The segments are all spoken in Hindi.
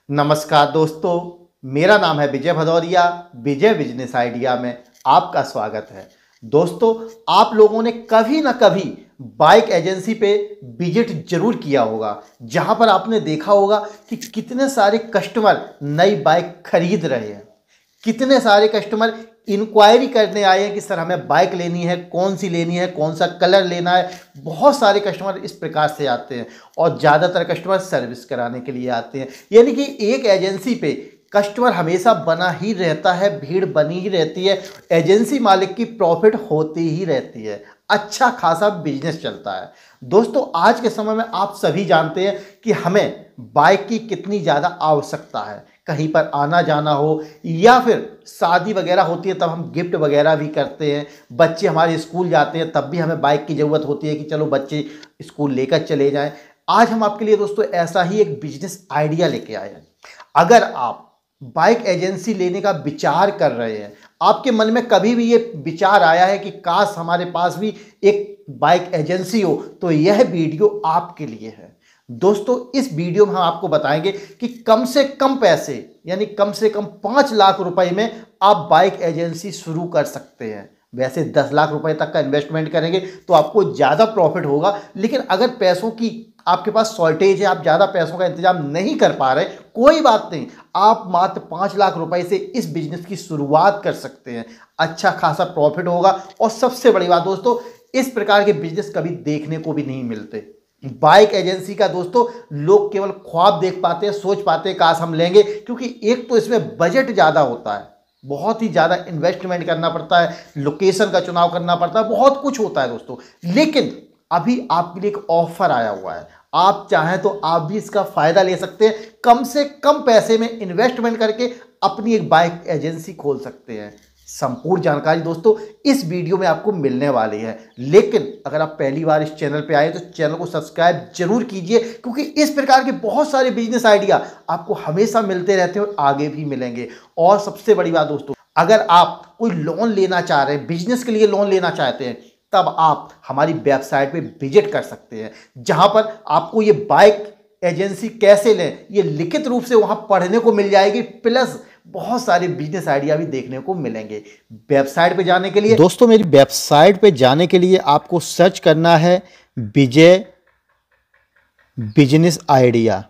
नमस्कार दोस्तों, मेरा नाम है विजय भदौरिया। विजय बिजनेस आइडिया में आपका स्वागत है। दोस्तों, आप लोगों ने कभी ना कभी बाइक एजेंसी पे विजिट जरूर किया होगा, जहां पर आपने देखा होगा कि कितने सारे कस्टमर नई बाइक खरीद रहे हैं। कितने सारे कस्टमर इंक्वायरी करने आए हैं कि सर हमें बाइक लेनी है, कौन सी लेनी है, कौन सा कलर लेना है। बहुत सारे कस्टमर इस प्रकार से आते हैं और ज़्यादातर कस्टमर सर्विस कराने के लिए आते हैं। यानी कि एक एजेंसी पे कस्टमर हमेशा बना ही रहता है, भीड़ बनी ही रहती है। एजेंसी मालिक की प्रॉफिट होती ही रहती है, अच्छा खासा बिजनेस चलता है। दोस्तों, आज के समय में आप सभी जानते हैं कि हमें बाइक की कितनी ज़्यादा आवश्यकता है। कहीं पर आना जाना हो या फिर शादी वगैरह होती है तब हम गिफ्ट वगैरह भी करते हैं। बच्चे हमारे स्कूल जाते हैं तब भी हमें बाइक की ज़रूरत होती है कि चलो बच्चे स्कूल लेकर चले जाएं। आज हम आपके लिए दोस्तों ऐसा ही एक बिजनेस आइडिया लेके आए हैं। अगर आप बाइक एजेंसी लेने का विचार कर रहे हैं, आपके मन में कभी भी ये विचार आया है कि काश हमारे पास भी एक बाइक एजेंसी हो, तो यह वीडियो आपके लिए है। दोस्तों, इस वीडियो में हम आपको बताएंगे कि कम से कम पैसे यानी कम से कम 5 लाख रुपए में आप बाइक एजेंसी शुरू कर सकते हैं। वैसे 10 लाख रुपए तक का इन्वेस्टमेंट करेंगे तो आपको ज़्यादा प्रॉफिट होगा, लेकिन अगर पैसों की आपके पास शॉर्टेज है, आप ज़्यादा पैसों का इंतजाम नहीं कर पा रहे, कोई बात नहीं, आप मात्र 5 लाख रुपए से इस बिजनेस की शुरुआत कर सकते हैं। अच्छा खासा प्रॉफिट होगा और सबसे बड़ी बात दोस्तों, इस प्रकार के बिजनेस कभी देखने को भी नहीं मिलते। बाइक एजेंसी का दोस्तों लोग केवल ख्वाब देख पाते हैं, सोच पाते हैं काश हम लेंगे, क्योंकि एक तो इसमें बजट ज़्यादा होता है, बहुत ही ज़्यादा इन्वेस्टमेंट करना पड़ता है, लोकेशन का चुनाव करना पड़ता है, बहुत कुछ होता है दोस्तों। लेकिन अभी आपके लिए एक ऑफर आया हुआ है, आप चाहें तो आप भी इसका फ़ायदा ले सकते हैं। कम से कम पैसे में इन्वेस्टमेंट करके अपनी एक बाइक एजेंसी खोल सकते हैं। संपूर्ण जानकारी दोस्तों इस वीडियो में आपको मिलने वाली है, लेकिन अगर आप पहली बार इस चैनल पे आए तो चैनल को सब्सक्राइब जरूर कीजिए, क्योंकि इस प्रकार के बहुत सारे बिजनेस आइडिया आपको हमेशा मिलते रहते हैं और आगे भी मिलेंगे। और सबसे बड़ी बात दोस्तों, अगर आप कोई लोन लेना चाह रहे हैं, बिजनेस के लिए लोन लेना चाहते हैं, तब आप हमारी वेबसाइट पे विजिट कर सकते हैं, जहां पर आपको ये बाइक एजेंसी कैसे लें ये लिखित रूप से वहां पढ़ने को मिल जाएगी, प्लस बहुत सारे बिजनेस आइडिया भी देखने को मिलेंगे। वेबसाइट पे जाने के लिए दोस्तों, मेरी वेबसाइट पे जाने के लिए आपको सर्च करना है विजय बिजनेस आइडिया।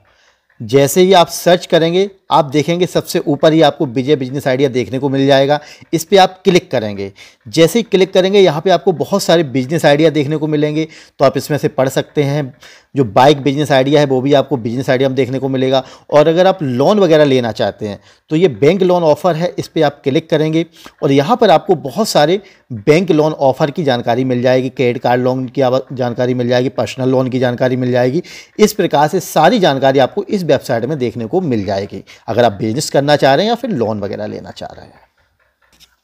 जैसे ही आप सर्च करेंगे आप देखेंगे सबसे ऊपर ही आपको विजय बिजनेस आइडिया देखने को मिल जाएगा। इस पर आप क्लिक करेंगे। जैसे ही क्लिक करेंगे यहाँ पे आपको बहुत सारे बिजनेस आइडिया देखने को मिलेंगे, तो आप इसमें से पढ़ सकते हैं। जो बाइक बिजनेस आइडिया है वो भी आपको बिजनेस आइडिया में देखने को मिलेगा। और अगर आप लोन वगैरह लेना चाहते हैं तो ये बैंक लोन ऑफ़र है, इस पर आप क्लिक करेंगे और यहाँ पर आपको बहुत सारे बैंक लोन ऑफ़र की जानकारी मिल जाएगी, क्रेडिट कार्ड लोन की जानकारी मिल जाएगी, पर्सनल लोन की जानकारी मिल जाएगी। इस प्रकार से सारी जानकारी आपको इस वेबसाइट में देखने को मिल जाएगी, अगर आप बिजनेस करना चाह रहे हैं या फिर लोन वगैरह लेना चाह रहे हैं।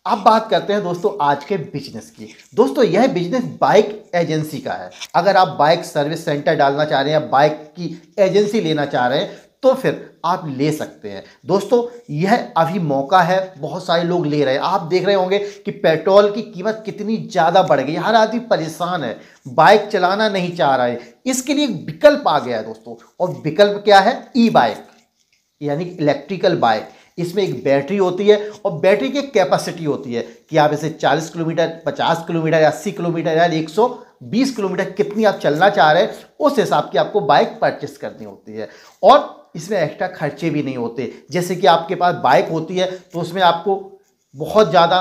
अब बात करते हैं दोस्तों आज के बिजनेस की। दोस्तों, यह बिजनेस बाइक एजेंसी का है। अगर आप बाइक सर्विस सेंटर डालना चाह रहे हैं या बाइक की एजेंसी लेना चाह रहे हैं तो फिर आप ले सकते हैं। दोस्तों, यह अभी मौका है, बहुत सारे लोग ले रहे हैं। आप देख रहे होंगे कि पेट्रोल की कीमत कितनी ज़्यादा बढ़ गई, हर आदमी परेशान है, बाइक चलाना नहीं चाह रहा है। इसके लिए एक विकल्प आ गया है दोस्तों, और विकल्प क्या है? ई बाइक यानी इलेक्ट्रिकल बाइक। इसमें एक बैटरी होती है और बैटरी की कैपेसिटी होती है कि आप इसे 40 किलोमीटर, 50 किलोमीटर, 80 किलोमीटर या 120 किलोमीटर कितनी आप चलना चाह रहे हैं उस हिसाब की आपको बाइक परचेस करनी होती है। और इसमें एक्स्ट्रा खर्चे भी नहीं होते। जैसे कि आपके पास बाइक होती है तो उसमें आपको बहुत ज़्यादा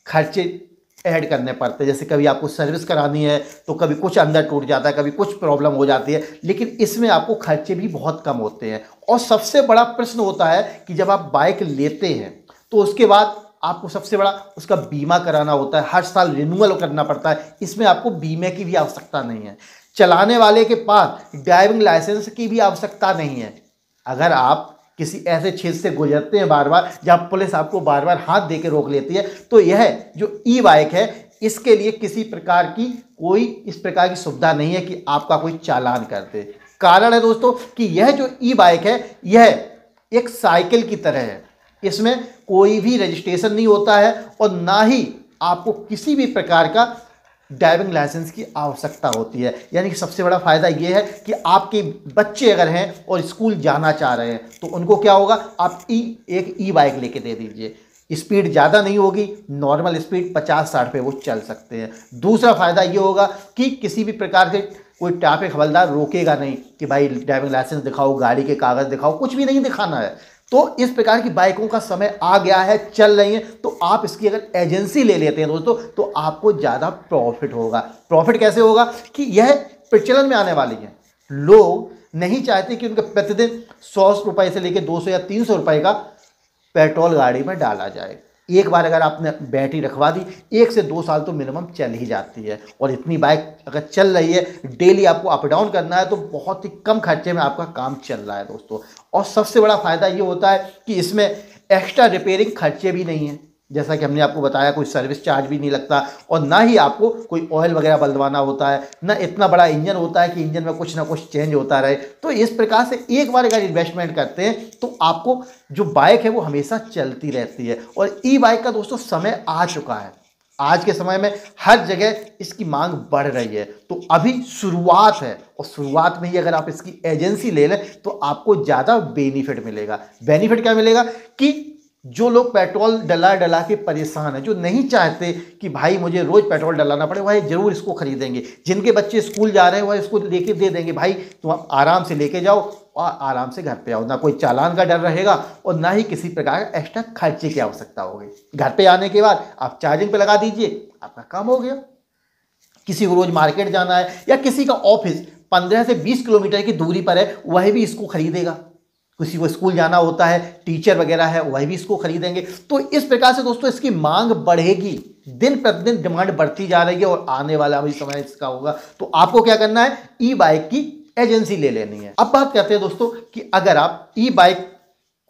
खर्चे ऐड करने पड़ते हैं। जैसे कभी आपको सर्विस करानी है तो कभी कुछ अंदर टूट जाता है, कभी कुछ प्रॉब्लम हो जाती है, लेकिन इसमें आपको खर्चे भी बहुत कम होते हैं। और सबसे बड़ा प्रश्न होता है कि जब आप बाइक लेते हैं तो उसके बाद आपको सबसे बड़ा उसका बीमा कराना होता है, हर साल रिन्यूअल करना पड़ता है। इसमें आपको बीमे की भी आवश्यकता नहीं है, चलाने वाले के पास ड्राइविंग लाइसेंस की भी आवश्यकता नहीं है। अगर आप किसी ऐसे क्षेत्र से गुजरते हैं बार बार जहाँ पुलिस आपको बार बार हाथ दे के रोक लेती है, तो यह जो ई बाइक है इसके लिए किसी प्रकार की कोई इस प्रकार की सुविधा नहीं है कि आपका कोई चालान कर दे। कारण है दोस्तों कि यह जो ई बाइक है यह एक साइकिल की तरह है, इसमें कोई भी रजिस्ट्रेशन नहीं होता है और ना ही आपको किसी भी प्रकार का ड्राइविंग लाइसेंस की आवश्यकता होती है। यानी कि सबसे बड़ा फ़ायदा ये है कि आपके बच्चे अगर हैं और स्कूल जाना चाह रहे हैं तो उनको क्या होगा, आप एक ई बाइक लेके दे दीजिए। स्पीड ज़्यादा नहीं होगी, नॉर्मल स्पीड 50-60 पे वो चल सकते हैं। दूसरा फ़ायदा ये होगा कि किसी भी प्रकार से कोई ट्रैफिक हवलदार रोकेगा नहीं कि भाई ड्राइविंग लाइसेंस दिखाओ, गाड़ी के कागज़ दिखाओ, कुछ भी नहीं दिखाना है। तो इस प्रकार की बाइकों का समय आ गया है, चल रही हैं, तो आप इसकी अगर एजेंसी ले लेते हैं दोस्तों तो आपको ज़्यादा प्रॉफिट होगा। प्रॉफिट कैसे होगा कि यह प्रचलन में आने वाली है। लोग नहीं चाहते कि उनके प्रतिदिन 100 रुपये से लेकर 200 या 300 रुपये का पेट्रोल गाड़ी में डाला जाए। एक बार अगर आपने बैटरी रखवा दी, 1 से 2 साल तो मिनिमम चल ही जाती है। और इतनी बाइक अगर चल रही है, डेली आपको अप डाउन करना है, तो बहुत ही कम खर्चे में आपका काम चल रहा है दोस्तों। और सबसे बड़ा फ़ायदा ये होता है कि इसमें एक्स्ट्रा रिपेयरिंग खर्चे भी नहीं हैं। जैसा कि हमने आपको बताया, कोई सर्विस चार्ज भी नहीं लगता और ना ही आपको कोई ऑयल वगैरह बदलवाना होता है, ना इतना बड़ा इंजन होता है कि इंजन में कुछ ना कुछ चेंज होता रहे। तो इस प्रकार से एक बार अगर इन्वेस्टमेंट करते हैं तो आपको जो बाइक है वो हमेशा चलती रहती है। और ई बाइक का दोस्तों समय आ चुका है। आज के समय में हर जगह इसकी मांग बढ़ रही है। तो अभी शुरुआत है और शुरुआत में ही अगर आप इसकी एजेंसी ले लें तो आपको ज़्यादा बेनिफिट मिलेगा। बेनिफिट क्या मिलेगा कि जो लोग पेट्रोल डला के परेशान हैं, जो नहीं चाहते कि भाई मुझे रोज़ पेट्रोल डलाना पड़े, वह ज़रूर इसको खरीदेंगे। जिनके बच्चे स्कूल जा रहे हैं वह इसको लेके दे देंगे, भाई तुम आराम से लेके जाओ और आराम से घर पे आओ। ना कोई चालान का डर रहेगा और ना ही किसी प्रकार का एक्स्ट्रा खर्चे की आवश्यकता होगी। घर पे आने के बाद आप चार्जिंग पे लगा दीजिए, आपका काम हो गया। किसी को रोज़ मार्केट जाना है या किसी का ऑफिस 15 से 20 किलोमीटर की दूरी पर है, वह भी इसको खरीदेगा। किसी को स्कूल जाना होता है, टीचर वगैरह है, वह भी इसको खरीदेंगे। तो इस प्रकार से दोस्तों इसकी मांग बढ़ेगी, दिन प्रतिदिन डिमांड बढ़ती जा रही है और आने वाला भी समय इसका होगा। तो आपको क्या करना है, ई बाइक की एजेंसी ले लेनी है। अब बात करते हैं दोस्तों कि अगर आप ई बाइक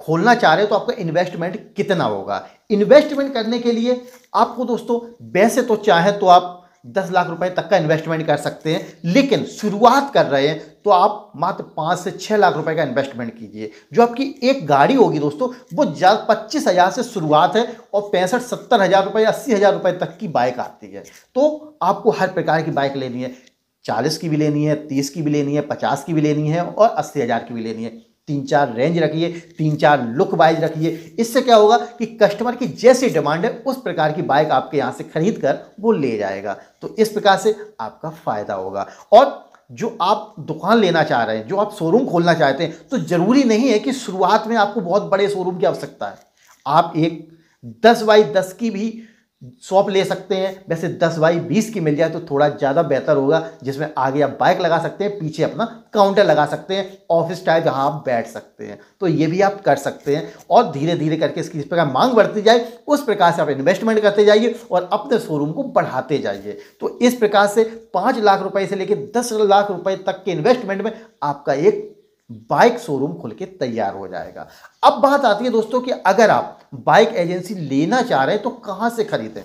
खोलना चाह रहे हो तो आपका इन्वेस्टमेंट कितना होगा। इन्वेस्टमेंट करने के लिए आपको दोस्तों वैसे तो चाहे तो आप 10 लाख रुपए तक का इन्वेस्टमेंट कर सकते हैं, लेकिन शुरुआत कर रहे हैं तो आप मात्र 5 से 6 लाख रुपए का इन्वेस्टमेंट कीजिए। जो आपकी एक गाड़ी होगी दोस्तों वो 25,000 से शुरुआत है और 65-70 हज़ार रुपये, 80 हज़ार रुपये तक की बाइक आती है। तो आपको हर प्रकार की बाइक लेनी है, 40 की भी लेनी है, 30 की भी लेनी है, 50 की भी लेनी है और 80 हज़ार की भी लेनी है। 3-4 रेंज रखिए, 3-4 लुक वाइज रखिए। इससे क्या होगा कि कस्टमर की जैसी डिमांड है उस प्रकार की बाइक आपके यहाँ से खरीद कर वो ले जाएगा। तो इस प्रकार से आपका फायदा होगा। और जो आप दुकान लेना चाह रहे हैं, जो आप शोरूम खोलना चाहते हैं, तो जरूरी नहीं है कि शुरुआत में आपको बहुत बड़े शोरूम की आवश्यकता है। आप एक 10 बाई 10 की भी शॉप ले सकते हैं। वैसे 10 बाई 20 की मिल जाए तो थोड़ा ज़्यादा बेहतर होगा, जिसमें आगे आप बाइक लगा सकते हैं, पीछे अपना काउंटर लगा सकते हैं, ऑफिस टाइप जहां आप बैठ सकते हैं। तो ये भी आप कर सकते हैं और धीरे धीरे करके इसकी जिस प्रकार मांग बढ़ती जाए उस प्रकार से आप इन्वेस्टमेंट करते जाइए और अपने शोरूम को बढ़ाते जाइए। तो इस प्रकार से 5 लाख रुपए से लेकर 10 लाख रुपए तक के इन्वेस्टमेंट में आपका एक बाइक शोरूम खुल के तैयार हो जाएगा। अब बात आती है दोस्तों कि अगर आप बाइक एजेंसी लेना चाह रहे हैं तो कहां से खरीदें,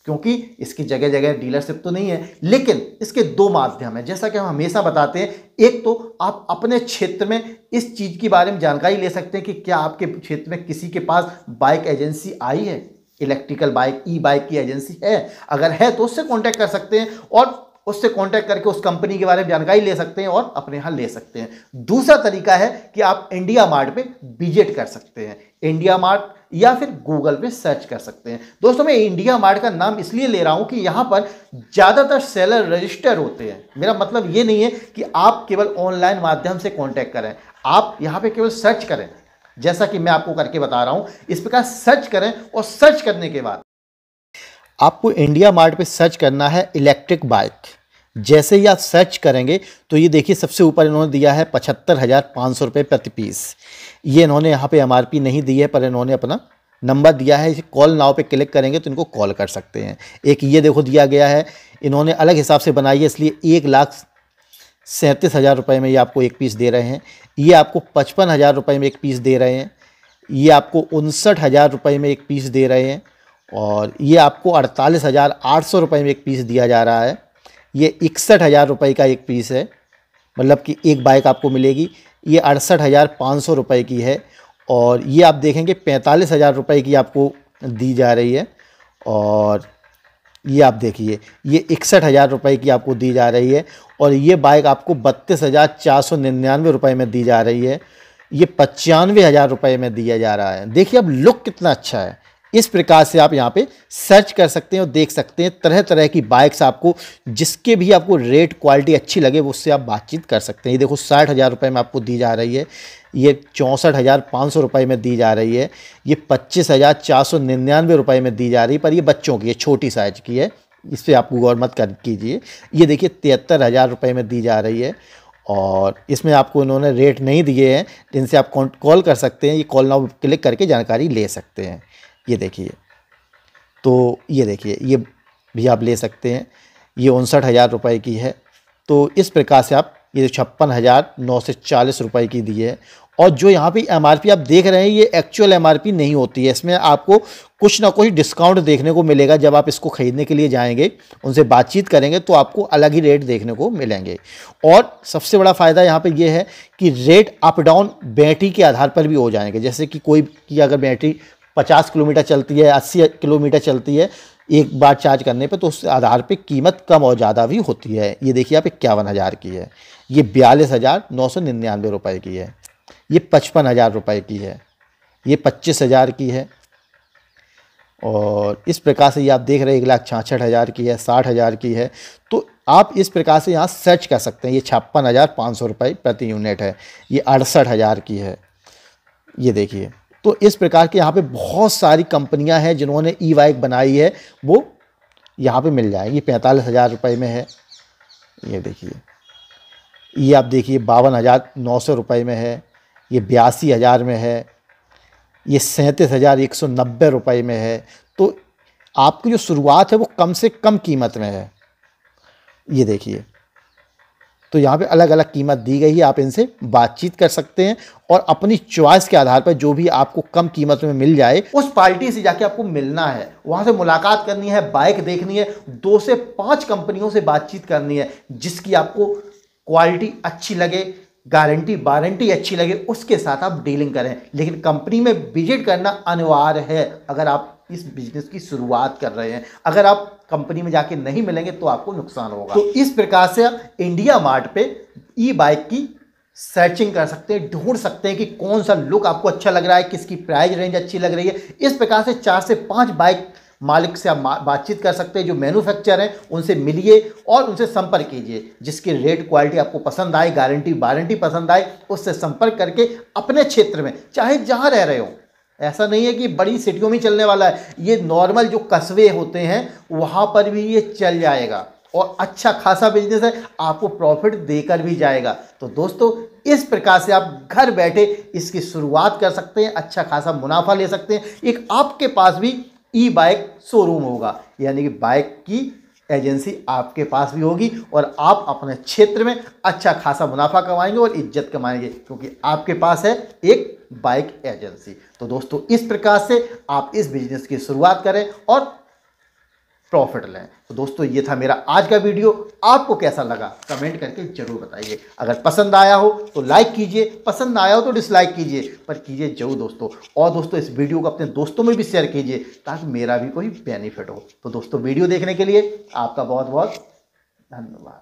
क्योंकि इसकी जगह जगह डीलरशिप तो नहीं है, लेकिन इसके 2 माध्यम हैं। जैसा कि हम हमेशा बताते हैं, एक तो आप अपने क्षेत्र में इस चीज के बारे में जानकारी ले सकते हैं कि क्या आपके क्षेत्र में किसी के पास बाइक एजेंसी आई है, इलेक्ट्रिकल बाइक, ई बाइक की एजेंसी है। अगर है तो उससे कॉन्टैक्ट कर सकते हैं और उससे कांटेक्ट करके उस कंपनी के बारे में जानकारी ले सकते हैं और अपने यहाँ ले सकते हैं। दूसरा तरीका है कि आप इंडिया मार्ट पे विजिट कर सकते हैं, इंडिया मार्ट, या फिर गूगल पे सर्च कर सकते हैं। दोस्तों मैं इंडिया मार्ट का नाम इसलिए ले रहा हूं कि यहाँ पर ज़्यादातर सेलर रजिस्टर होते हैं। मेरा मतलब ये नहीं है कि आप केवल ऑनलाइन माध्यम से कॉन्टैक्ट करें, आप यहाँ पे केवल सर्च करें, जैसा कि मैं आपको करके बता रहा हूँ। इस प्रकार सर्च करें और सर्च करने के बाद आपको इंडिया मार्ट पे सर्च करना है इलेक्ट्रिक बाइक। जैसे ही आप सर्च करेंगे तो ये देखिए सबसे ऊपर इन्होंने दिया है 75,500 रुपये प्रति पीस। ये इन्होंने यहाँ पे MRP नहीं दी है, पर इन्होंने अपना नंबर दिया है। इसे कॉल नाउ पे क्लिक करेंगे तो इनको कॉल कर सकते हैं। एक ये देखो दिया गया है, इन्होंने अलग हिसाब से बनाई है, इसलिए 1,37,000 रुपये में ये आपको एक पीस दे रहे हैं। ये आपको 55,000 रुपये में एक पीस दे रहे हैं। ये आपको 59,000 रुपये में एक पीस दे रहे हैं और ये आपको 48,800 रुपये में एक पीस दिया जा रहा है। ये 61,000 रुपये का एक पीस है, मतलब कि एक बाइक आपको मिलेगी। ये 68,500 रुपये की है और ये आप देखेंगे 45,000 रुपये की आपको दी जा रही है। और ये आप देखिए, ये 61,000 रुपये की आपको दी जा रही है और ये बाइक आपको 32,499 रुपये में दी जा रही है। ये 95,000 रुपये में दिया जा रहा है। देखिए अब लुक कितना अच्छा है। इस प्रकार से आप यहाँ पे सर्च कर सकते हैं और देख सकते हैं तरह तरह की बाइक्स आपको, जिसके भी आपको रेट क्वालिटी अच्छी लगे उससे आप बातचीत कर सकते हैं। ये देखो 60,000 रुपये में आपको दी जा रही है, ये 64,500 रुपये में दी जा रही है, ये 25,499 रुपये में दी जा रही है, पर ये बच्चों की है, छोटी साइज की है, इस पर आप गौर मत कर कीजिए। ये देखिए 73,000 रुपये में दी जा रही है और इसमें आपको इन्होंने रेट नहीं दिए हैं, जिनसे आप कॉल कर सकते हैं। ये कॉल नाउ क्लिक करके जानकारी ले सकते हैं। ये देखिए, तो ये देखिए, ये भी आप ले सकते हैं। ये 59,000 रुपये की है। तो इस प्रकार से आप ये 56,940 रुपये की दी है। और जो यहाँ पे एमआरपी आप देख रहे हैं, ये एक्चुअल एमआरपी नहीं होती है, इसमें आपको कुछ ना कुछ डिस्काउंट देखने को मिलेगा। जब आप इसको ख़रीदने के लिए जाएंगे, उनसे बातचीत करेंगे तो आपको अलग ही रेट देखने को मिलेंगे। और सबसे बड़ा फ़ायदा यहाँ पे ये है कि रेट अप डाउन बैटरी के आधार पर भी हो जाएंगे। जैसे कि कोई की अगर बैटरी 50 किलोमीटर चलती है, 80 किलोमीटर चलती है एक बार चार्ज करने पे, तो उस आधार पे कीमत कम और ज़्यादा भी होती है। ये देखिए आप 51,000 की है, ये 42,999 रुपये की है, ये 55,000 रुपये की है, ये 25,000 की है। और इस प्रकार से ये आप देख रहे हैं 1,66,000 की है, 60,000 की है। तो आप इस प्रकार से यहाँ सर्च कर सकते हैं। ये 56,500 रुपये प्रति यूनिट है, ये 68,000 की है। ये देखिए, तो इस प्रकार के यहाँ पे बहुत सारी कंपनियां हैं जिन्होंने ई बाइक बनाई है, वो यहाँ पे मिल जाएगी। 45,000 रुपये में है। ये देखिए, ये आप देखिए 52,900 रुपये में है, ये 82,000 में है, ये 37,190 रुपये में है। तो आपकी जो शुरुआत है वो कम से कम कीमत में है। ये देखिए, तो यहाँ पे अलग अलग कीमत दी गई है, आप इनसे बातचीत कर सकते हैं और अपनी चॉइस के आधार पर जो भी आपको कम कीमत में मिल जाए, उस पार्टी से जाके आपको मिलना है, वहाँ से मुलाकात करनी है, बाइक देखनी है, 2 से 5 कंपनियों से बातचीत करनी है, जिसकी आपको क्वालिटी अच्छी लगे, गारंटी वारंटी अच्छी लगे, उसके साथ आप डीलिंग करें। लेकिन कंपनी में विजिट करना अनिवार्य है अगर आप इस बिजनेस की शुरुआत कर रहे हैं। अगर आप कंपनी में जाके नहीं मिलेंगे तो आपको नुकसान होगा। तो इस प्रकार से आप इंडिया मार्ट पे ई बाइक की सर्चिंग कर सकते हैं, ढूंढ सकते हैं कि कौन सा लुक आपको अच्छा लग रहा है, किसकी प्राइस रेंज अच्छी लग रही है। इस प्रकार से 4 से 5 बाइक मालिक से आप बातचीत कर सकते हैं, जो मैन्युफैक्चर हैं उनसे मिलिए और उनसे संपर्क कीजिए। जिसकी रेट क्वालिटी आपको पसंद आए, गारंटी वारंटी पसंद आए, उससे संपर्क करके अपने क्षेत्र में चाहे जहां रह रहे हो, ऐसा नहीं है कि बड़ी सिटियों में चलने वाला है, ये नॉर्मल जो कस्बे होते हैं वहां पर भी ये चल जाएगा और अच्छा खासा बिजनेस है, आपको प्रॉफिट देकर भी जाएगा। तो दोस्तों, इस प्रकार से आप घर बैठे इसकी शुरुआत कर सकते हैं, अच्छा खासा मुनाफा ले सकते हैं। एक आपके पास भी ई बाइक शोरूम होगा, यानी कि बाइक की एजेंसी आपके पास भी होगी और आप अपने क्षेत्र में अच्छा खासा मुनाफा कमाएंगे और इज्जत कमाएंगे, क्योंकि आपके पास है एक बाइक एजेंसी। तो दोस्तों, इस प्रकार से आप इस बिजनेस की शुरुआत करें और प्रॉफिट लें। तो दोस्तों, ये था मेरा आज का वीडियो। आपको कैसा लगा कमेंट करके जरूर बताइए। अगर पसंद आया हो तो लाइक कीजिए, पसंद आया हो तो डिसलाइक कीजिए, पर कीजिए जरूर दोस्तों। और दोस्तों, इस वीडियो को अपने दोस्तों में भी शेयर कीजिए ताकि मेरा भी कोई बेनिफिट हो। तो दोस्तों, वीडियो देखने के लिए आपका बहुत बहुत धन्यवाद।